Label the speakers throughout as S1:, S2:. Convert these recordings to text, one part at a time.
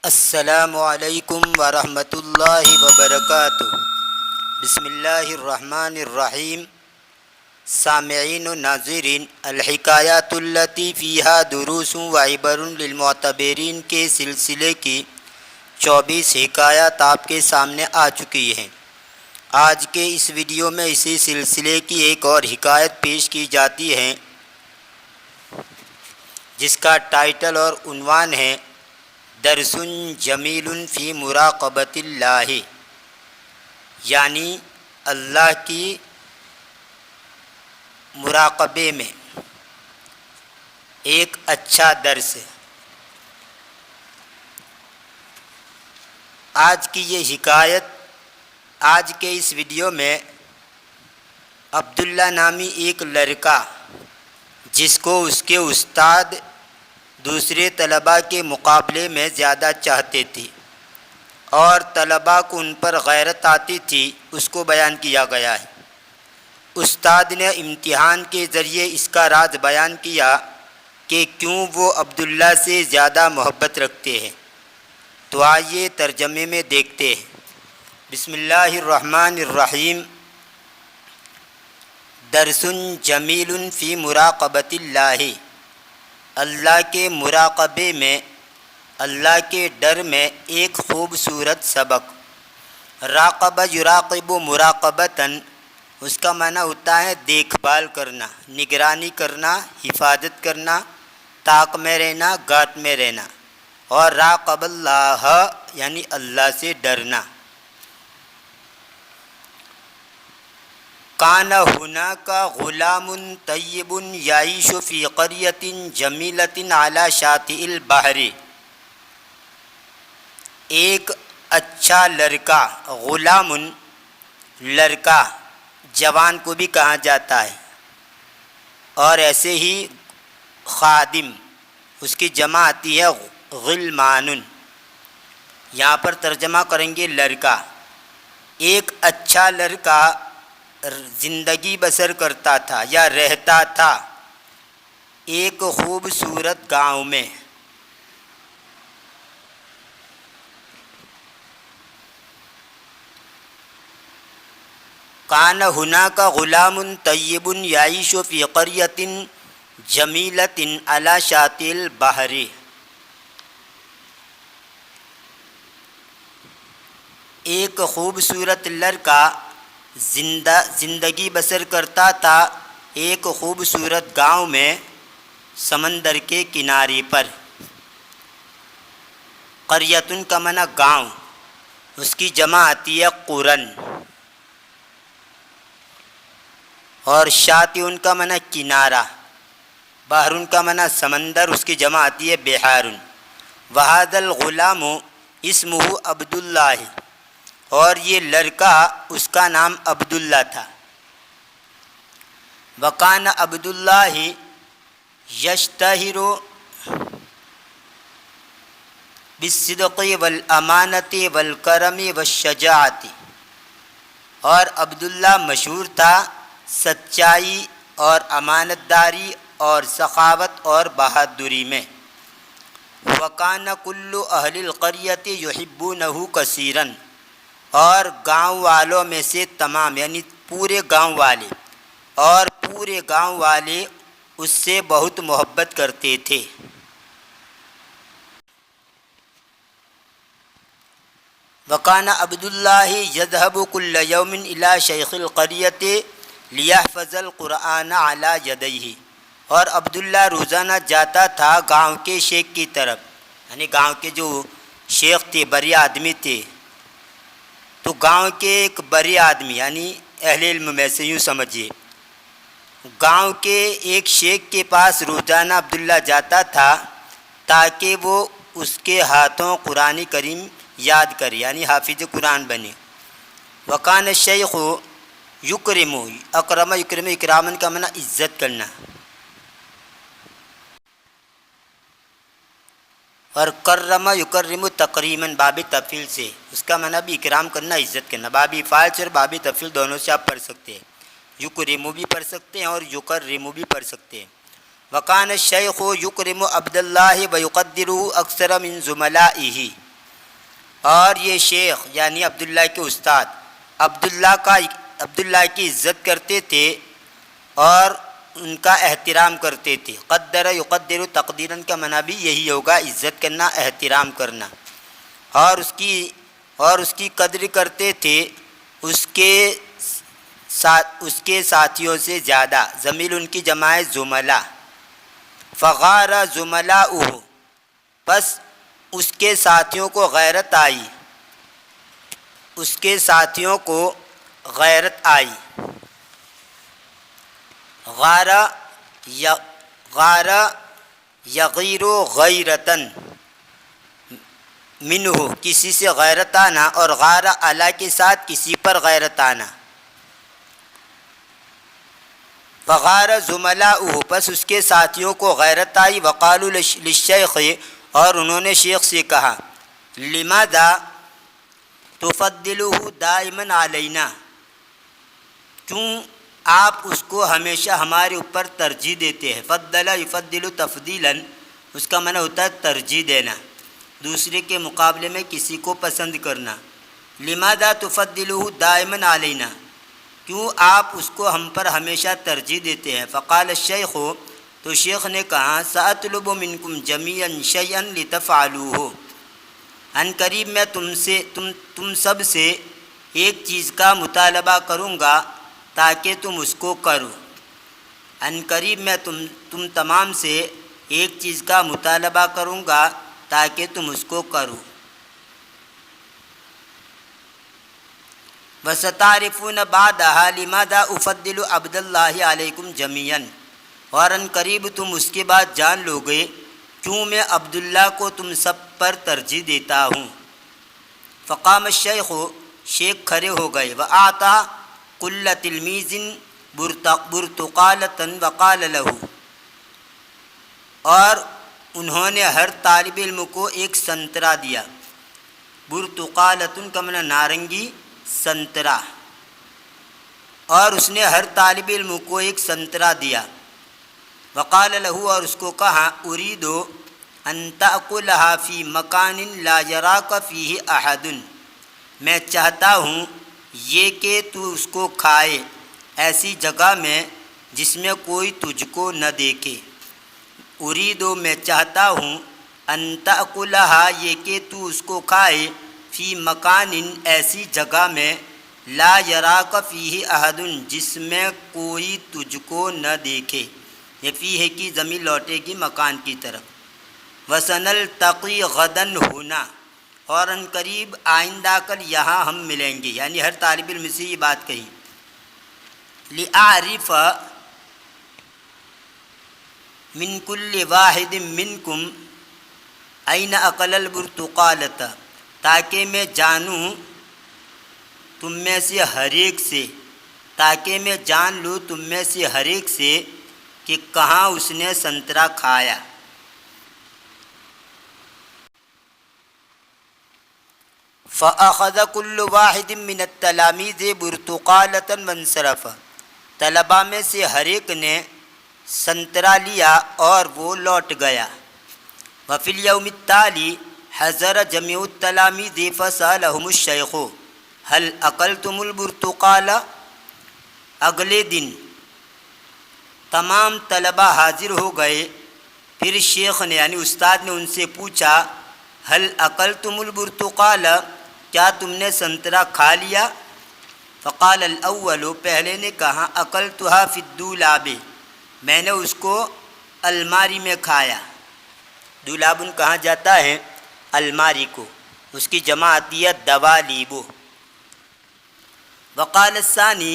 S1: السلام علیکم ورحمۃ اللہ وبرکاتہ۔ بسم اللہ الرحمن الرحیم۔ سامعین و ناظرین، الحکایات التی فیہا دروس و عبر للمعتبرین کے سلسلے کی 24 حکایات آپ کے سامنے آ چکی ہیں۔ آج کے اس ویڈیو میں اسی سلسلے کی ایک اور حکایت پیش کی جاتی ہے، جس کا ٹائٹل اور عنوان ہے درس جمیل فی مراقبۃ اللہ، یعنی اللہ کی مراقبے میں ایک اچھا درس ہے۔ آج کی یہ حکایت، آج کے اس ویڈیو میں عبداللہ نامی ایک لڑکا، جس کو اس کے استاد دوسرے طلباء کے مقابلے میں زیادہ چاہتے تھے اور طلباء کو ان پر غیرت آتی تھی، اس کو بیان کیا گیا ہے۔ استاد نے امتحان کے ذریعے اس کا راز بیان کیا کہ کیوں وہ عبداللہ سے زیادہ محبت رکھتے ہیں۔ تو آئیے ترجمے میں دیکھتے ہیں۔ بسم اللہ الرحمن الرحیم۔ درس جمیل فی مراقبۃ اللہ، اللہ کے مراقبے میں، اللہ کے ڈر میں ایک خوبصورت سبق۔ راقبہ یراقب مراقبتاً، اس کا معنی ہوتا ہے دیکھ بھال کرنا، نگرانی کرنا، حفاظت کرنا، طاق میں رہنا، گاٹ میں رہنا۔ اور راقب اللہ یعنی اللہ سے ڈرنا۔ کان ہناک غلام طیب یعیش فی قریۃ جمیلۃ علی شاطئ البحر، ایک اچھا لڑکا، غلام لڑکا، جوان کو بھی کہا جاتا ہے، اور ایسے ہی خادم، اس کی جمع آتی ہے غلمان۔ یہاں پر ترجمہ کریں گے لڑکا۔ ایک اچھا لڑکا زندگی بسر کرتا تھا یا رہتا تھا ایک خوبصورت گاؤں میں۔ کان ہناک غلام طیب یعیش فی قریۃ جمیلۃ علی شاطئ البحر، ایک خوبصورت لڑکا زندگی بسر کرتا تھا ایک خوبصورت گاؤں میں، سمندر کے کنارے پر۔ قریۃ کا معنی گاؤں، اس کی جمع آتی ہے قرن، اور شاطئ کا معنی کنارہ، بحر کا معنی سمندر، اس کی جمع آتی ہے بحار۔ وہذا الغلام اسمہ عبداللہ، اور یہ لڑکا اس کا نام عبداللہ تھا۔ وکان عبداللہ یشتہر بالصدق والامانۃ والکرم والشجاعۃ، اور عبداللہ مشہور تھا سچائی اور امانت داری اور سخاوت اور بہادری میں۔ وکان کل اہل القریۃ یحبونہ کثیرا، اور گاؤں والوں میں سے تمام، یعنی پورے گاؤں والے، اور پورے گاؤں والے اس سے بہت محبت کرتے تھے۔ وکان عبداللہ یذهب کل یوم الی شیخ القریۃ لیحفظ القرآن علی یدیہ، اور عبداللہ روزانہ جاتا تھا گاؤں کے شیخ کی طرف، یعنی گاؤں کے جو شیخ تھے، بڑے آدمی تھے، تو گاؤں کے ایک بڑے آدمی یعنی اہل علم میں سے یوں سمجھیے، گاؤں کے ایک شیخ کے پاس روزانہ عبداللہ جاتا تھا تاکہ وہ اس کے ہاتھوں قرآن کریم یاد کرے، یعنی حافظ قرآن بنے۔ وکان الشیخ یکرم، اکرم یکرم، اکرامن کا معنی عزت کرنا، اور کرم یکرم تکریماً باب تفعیل سے، اس کا معنی بھی اکرام کرنا، عزت کرنا۔ باب فاعل سے اور باب تفعیل دونوں سے آپ پڑھ سکتے ہیں، یکرم بھی پڑھ سکتے ہیں اور یکرم بھی پڑھ سکتے ہیں۔ وکان الشیخ یکرم عبداللہ ویقدرہ اکثر من زملائہ، اور یہ شیخ یعنی عبداللہ کے استاد عبداللہ کی عزت کرتے تھے اور ان کا احترام کرتے تھے۔ قدر یقدر تقدیراً کا معنی بھی یہی ہوگا، عزت کرنا، احترام کرنا، اور اس کی قدر کرتے تھے اس کے ساتھیوں سے زیادہ۔ ضمیر ان کی جمع ہے زملا۔ فغار زملاؤہ، پس اس کے ساتھیوں کو غیرت آئی، غار یغیر غیرتن منہ، کسی سے غیرت آنا، اور غار اعلیٰ کے ساتھ کسی پر غیرت آنا۔ فغار زملاؤہ، پس اس کے ساتھیوں کو غیرت آئی۔ وقالوا للشیخ، اور انہوں نے شیخ سے کہا، لماذا تفضلہ دائما علینا، کیوں آپ اس کو ہمیشہ ہمارے اوپر ترجیح دیتے ہیں۔ فضل یفضل تفضیلا، اس کا معنی ہوتا ہے ترجیح دینا، دوسرے کے مقابلے میں کسی کو پسند کرنا۔ لماذا تفضلہ دائما علینا، کیوں آپ اس کو ہم پر ہمیشہ ترجیح دیتے ہیں۔ فقال الشیخ، تو شیخ نے کہا، سأطلب منکم جمیعا شیئا لتفعلوہ، ان قریب میں تم سب سے ایک چیز کا مطالبہ کروں گا تاکہ تم اس کو کرو۔ ان قریب میں تم تمام سے ایک چیز کا مطالبہ کروں گا تاکہ تم اس کو کرو۔ وَسَتَعْرِفُونَ بَعْدَهَا لِمَاذَا أُفَضِّلُ عَبْدَ اللَّهِ عَلَيْكُمْ جَمِيعًا، اور ان قریب تم اس کے بعد جان لو گے کیوں میں عبداللہ کو تم سب پر ترجیح دیتا ہوں۔ فقام الشیخ، شیخ کھڑے ہو گئے، وَأَعْطَى كُلَّ تِلْمِيذٍ بُرْتُقَالَةً وَقَالَ لَهُ، اور انہوں نے ہر طالب علم کو ایک سنترا دیا۔ برتقالۃ کا معنی نارنگی، سنترا، اور اس نے ہر طالب علم کو ایک سنترا دیا۔ وقال له، اور اس کو کہا، اريد ان تأكلها في مكان لا يراك فيه احد، میں چاہتا ہوں یہ کہ تو اس کو کھائے ایسی جگہ میں جس میں کوئی تجھ کو نہ دیکھے۔ اريد، میں چاہتا ہوں، ان تأكلها، یہ کہ تو اس کو کھائے، فی مکان، ایسی جگہ میں، لا یراک فیہ احد، جس میں کوئی تجھ کو نہ دیکھے۔ یہ فیہ کی ضمیر لوٹے گی مکان کی طرف۔ وسنلتقی غدا ہنا، اور ان قریب آئندہ کل یہاں ہم ملیں گے، یعنی ہر طالب علم سے یہ بات کہی۔ لأعرف من کل واحد منکم این اکل البرتقالۃ، تاکہ میں جانوں تم میں سے ہر ایک سے، تاکہ میں جان لوں تم میں سے ہر ایک سے کہ کہاں اس نے سنترا کھایا۔ فأخذ كل واحد من التلاميذ برتقالة وانصرف، طلباء میں سے ہر ایک نے سنترا لیا اور وہ لوٹ گیا۔ وفي اليوم التالي حضر جميع التلاميذ فسألهم الشيخ هل أكلتم البرتقال، اگلے دن تمام طلباء حاضر ہو گئے، پھر شیخ نے یعنی استاد نے ان سے پوچھا، هل أكلتم البرتقال، کیا تم نے سنترا کھا لیا؟ فقال الاول، پہلے نے کہا، أكلتها في الدولاب، میں نے اس کو الماری میں کھایا۔ دولابن کہا جاتا ہے الماری کو، اس کی جمع آتی ہے دوالیب۔ وقال الثانی،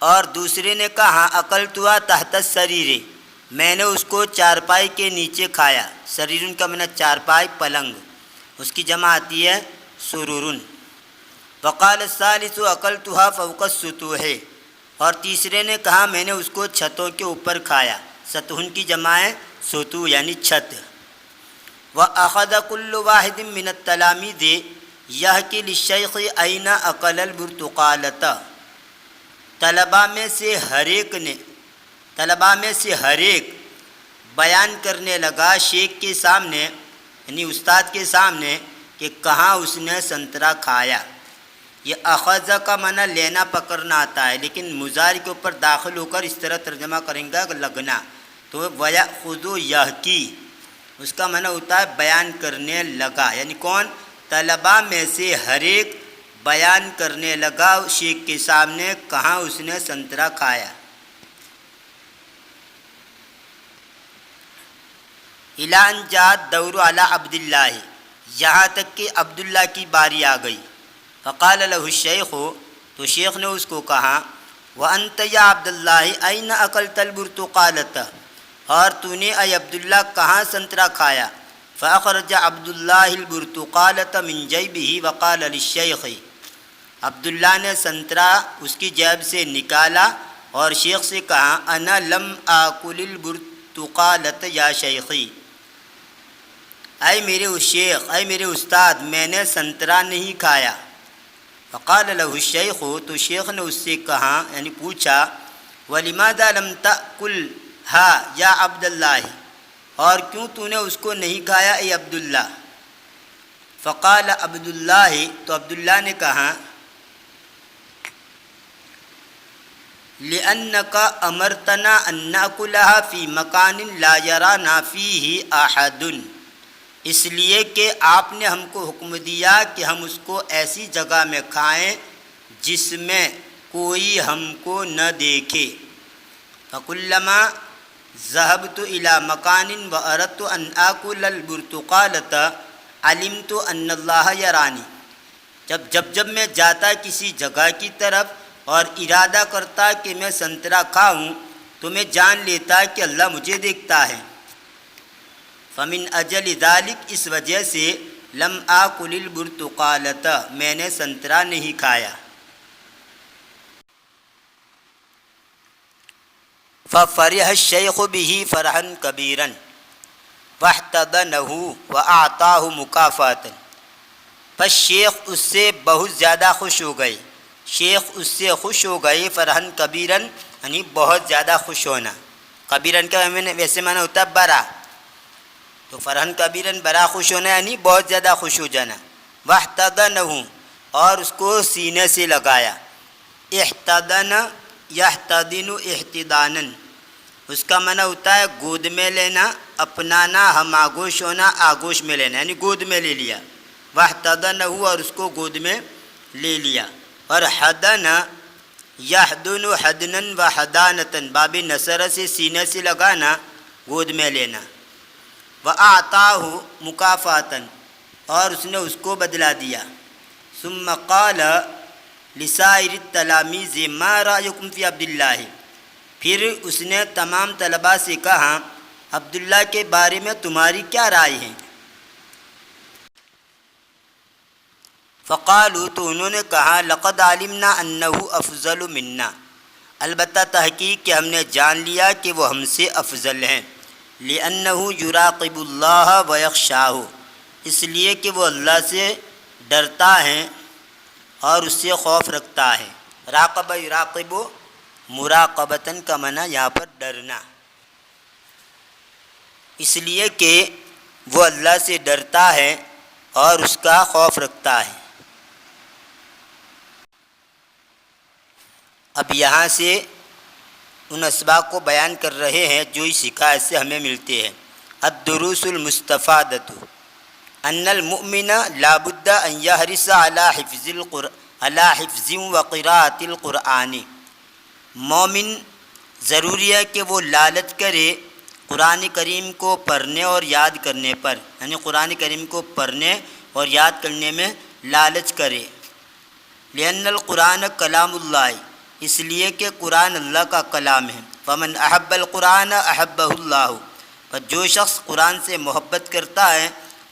S1: اور دوسرے نے کہا، أكلتها تحت السرير، میں نے اس کو چارپائی کے نیچے کھایا۔ سریرن کا معنی چارپائی، پلنگ، اس کی جمع آتی ہے سرورن۔ وقال الثالث أكلتها فوق السطوح، اور تیسرے نے کہا، میں نے اس کو چھتوں کے اوپر کھایا۔ سطحن کی جمع ہے سطوح یعنی چھت۔ وأخذ كل واحد من التلاميذ يحكي للشيخ أين أكل البرتقالة، طلباء میں سے ہر ایک بیان کرنے لگا شیخ کے سامنے یعنی استاد کے سامنے کہ کہ کہاں اس نے سنترا کھایا۔ یہ اخذ کا معنی لینا پکڑنا آتا ہے، لیکن مضارع کے اوپر داخل ہو کر اس طرح ترجمہ کریں گا لگنا، تو وَيَأْخُذُ يَحْكِي اس کا معنی ہوتا ہے بیان کرنے لگا، یعنی کون؟ طلباء میں سے ہر ایک بیان کرنے لگا شیخ کے سامنے کہاں اس نے سنترا کھایا۔ اِلَىٰ أَن جَاءَ الدَّوْرُ عَلَىٰ عَبْدِ اللَّهِ یہاں تک کہ عبداللہ کی باری آ گئی۔ فقال له الشیخ تو شیخ نے اس کو کہا وَأَنْتَ يَا عَبْدَ اللَّهِ أَيْنَ أَكَلْتَ الْبُرْتُقَالَةَ اور تو نے اے عبداللہ کہاں سنترا کھایا؟ فَأَخْرَجَ عَبْدُ اللَّهِ الْبُرْتُقَالَةَ مِنْ جَيْبِهِ وَقَالَ لِلشَّيْخِ عبداللہ نے سنترا اس کی جیب سے نکالا اور شیخ سے کہا أَنَا لَمْ آكُلِ الْبُرْتُقَالَةَ يَا شَيْخِي اے میرے شیخ، اے میرے استاد، میں نے سنترا نہیں کھایا۔ فقال له الشیخ تو شیخ نے اس سے کہا یعنی پوچھا وَلِمَاذَا لَمْ تَأْكُلْهَا يَا عَبْدَ اللَّهِ اور کیوں تو نے اس کو نہیں کھایا اے عبداللہ؟ فقال عبد اللہ تو عبداللہ نے کہا لِأَنَّكَ أَمَرْتَنَا أَن نَأْكُلَهَا فِي مَكَانٍ لَا يَرَانَا فِيهِ أَحَدٌ اس لیے کہ آپ نے ہم کو حکم دیا کہ ہم اس کو ایسی جگہ میں کھائیں جس میں کوئی ہم کو نہ دیکھے۔ فَكُلَّمَا ذَهَبْتُ إِلَىٰ مَكَانٍ وَأَرَدْتُ أَنْ آكُلَ الْبُرْتُقَالَةَ عَلِمْتُ أَنَّ اللَّهَ يَرَانِي جب میں جاتا کسی جگہ کی طرف اور ارادہ کرتا کہ میں سنترا کھاؤں تو میں جان لیتا کہ اللہ مجھے دیکھتا ہے۔ فمن اجل ذالک اس وجہ سے لم آکل البرتقالۃ میں نے سنترا نہیں کھایا۔ ففرح الشیخ به فرحا کبیرا واحتضنه واعطاه مکافاتا پس شیخ اس سے بہت زیادہ خوش ہو گئے، شیخ اس سے خوش ہو گئے، فرحا کبیرا یعنی بہت زیادہ خوش ہونا، کبیرا کا ویسے معنی ہوتا ہے بڑا، تو فرحن کبیرن بڑا خوش ہونا یعنی بہت زیادہ خوش ہو جانا۔ واحتضنہ اور اس کو سینے سے لگایا، احتضن یحتضن احتضانا اس کا معنی ہوتا ہے گود میں لینا، اپنانا، ہم آگوش ہونا، آگوش میں لینا یعنی گود میں لے لیا۔ واحتضنہ اور اس کو گود میں لے لیا۔ اور حضن یحضن حضنا وحضانتا باب نصر سے سینے سے لگانا، گود میں لینا۔ وَأَعْطَاهُ مُكَافَاتًا اور اس نے اس کو بدلا دیا۔ ثم قال لسائر التلاميذ ما رأيكم في عبد اللہ پھر اس نے تمام طلباء سے کہا عبداللہ کے بارے میں تمہاری کیا رائے ہے؟ فقالوا تو انہوں نے کہا لقد علمنا انه افضل منا البتہ تحقیق کہ ہم نے جان لیا کہ وہ ہم سے افضل ہیں۔ لِأَنَّهُ يُرَاقِبُ اللَّهَ وَيَخْشَاهُ اس لیے کہ وہ اللہ سے ڈرتا ہے اور اس سے خوف رکھتا ہے۔ راقب یراقب مراقبتاً کا معنی یہاں پر ڈرنا، اس لیے کہ وہ اللہ سے ڈرتا ہے اور اس کا خوف رکھتا ہے۔ اب یہاں سے ان اسباق کو بیان کر رہے ہیں جو اس حکایت سے ہمیں ملتے ہیں۔ الدروس المستفادۃ ان المؤمن لا بد ان يحرص على حفظ وقراءۃ القرآن مومن ضروری ہے کہ وہ لالچ کرے قرآن کریم کو پڑھنے اور یاد کرنے پر، یعنی قرآن کریم کو پڑھنے اور یاد کرنے میں لالچ کرے۔ لأن القرآن کلام اللہ اس لیے کہ قرآن اللہ کا کلام ہے۔ فمن احب القرآن احبہ اللہ پر جو شخص قرآن سے محبت کرتا ہے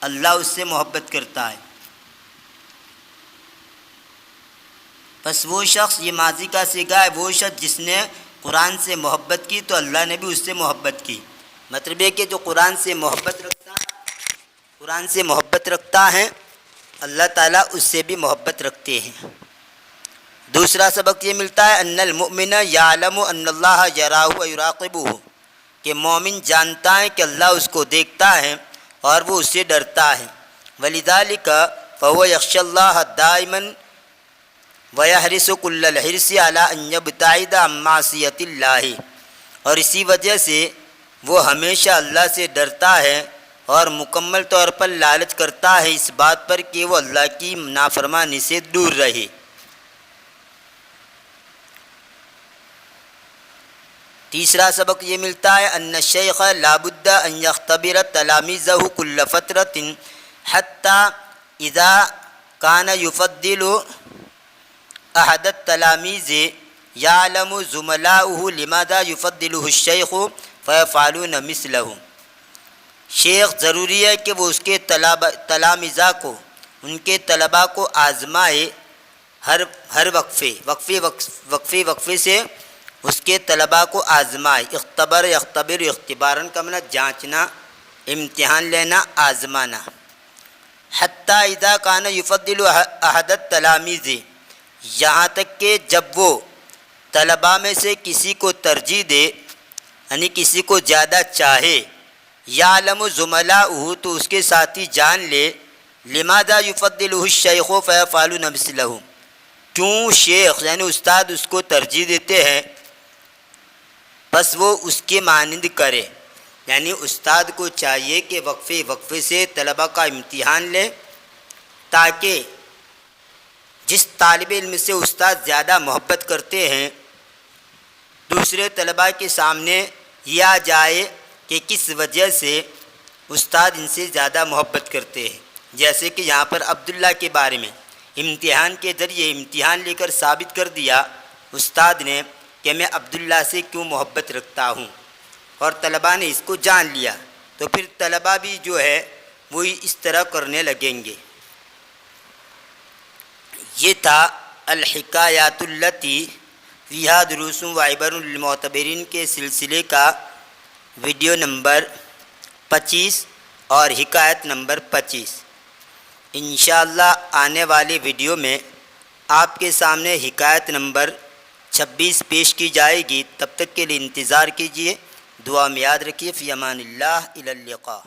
S1: اللہ اس سے محبت کرتا ہے۔ بس وہ شخص، یہ ماضی کا صیغہ ہے، وہ شخص جس نے قرآن سے محبت کی تو اللہ نے بھی اس سے محبت کی۔ مطلب یہ کہ جو قرآن سے محبت رکھتا ہے اللہ تعالیٰ اس سے بھی محبت رکھتے ہیں۔ دوسرا سبق یہ ملتا ہے ان المؤمن یعلم ان اللہ یراہ و یراقبہ کہ مومن جانتا ہے کہ اللہ اس کو دیکھتا ہے اور وہ اس سے ڈرتا ہے۔ ولذالک فهو یخشی اللہ دائما ویحرص کل الحرص علی ان یبتعد عن معصیت اللہ، اور اسی وجہ سے وہ ہمیشہ اللہ سے ڈرتا ہے اور مکمل طور پر لالچ کرتا ہے اس بات پر کہ وہ اللہ کی نافرمانی سے دور رہے۔ تیسرا سبق یہ ملتا ہے ان الشیخ لابد ان یختبر تلاميذه كل فترة حتى اذا كان يفضل احد التلاميذ يعلم زملاؤه لماذا يفضله الشیخ فيفعلون مثله۔ شیخ ضروری ہے کہ وہ اس کے تلامذہ کو، ان کے طلباء کو آزمائے، ہر وقفے سے اس کے طلباء کو آزمائے۔ اختبر یختبر اختبارن کا معنی جانچنا، امتحان لینا، آزمانا۔ حتیٰ اذا کان یفضل احد التلاميذ، یہاں تک کہ جب وہ طلباء میں سے کسی کو ترجیح دے، یعنی کسی کو زیادہ چاہے، یعلم زملاؤہ تو اس کے ساتھی جان لے، لماذا یفضلہ الشیخ فیفعلون مثلہ، کیوں شیخ یعنی استاد اس کو ترجیح دیتے ہیں، بس وہ اس کے مانند کرے۔ یعنی استاد کو چاہیے کہ وقفے سے طلباء کا امتحان لے، تاکہ جس طالب علم سے استاد زیادہ محبت کرتے ہیں دوسرے طلباء کے سامنے یہ آ جائے کہ کس وجہ سے استاد ان سے زیادہ محبت کرتے ہیں۔ جیسے کہ یہاں پر عبداللہ کے بارے میں امتحان کے ذریعے امتحان لے کر ثابت کر دیا استاد نے کہ میں عبداللہ سے کیوں محبت رکھتا ہوں، اور طلباء نے اس کو جان لیا، تو پھر طلباء بھی جو ہے وہ اس طرح کرنے لگیں گے۔ یہ تھا الحکایات التی فیہا دروس و عبر للمعتبرین کے سلسلے کا ویڈیو نمبر 25 اور حکایت نمبر 25۔ انشاءاللہ آنے والے ویڈیو میں آپ کے سامنے حکایت نمبر 26 پیش کی جائے گی۔ تب تک کے لیے انتظار کیجیے، دعا میں یاد رکھیے۔ فی امان اللہ، الی اللقاء۔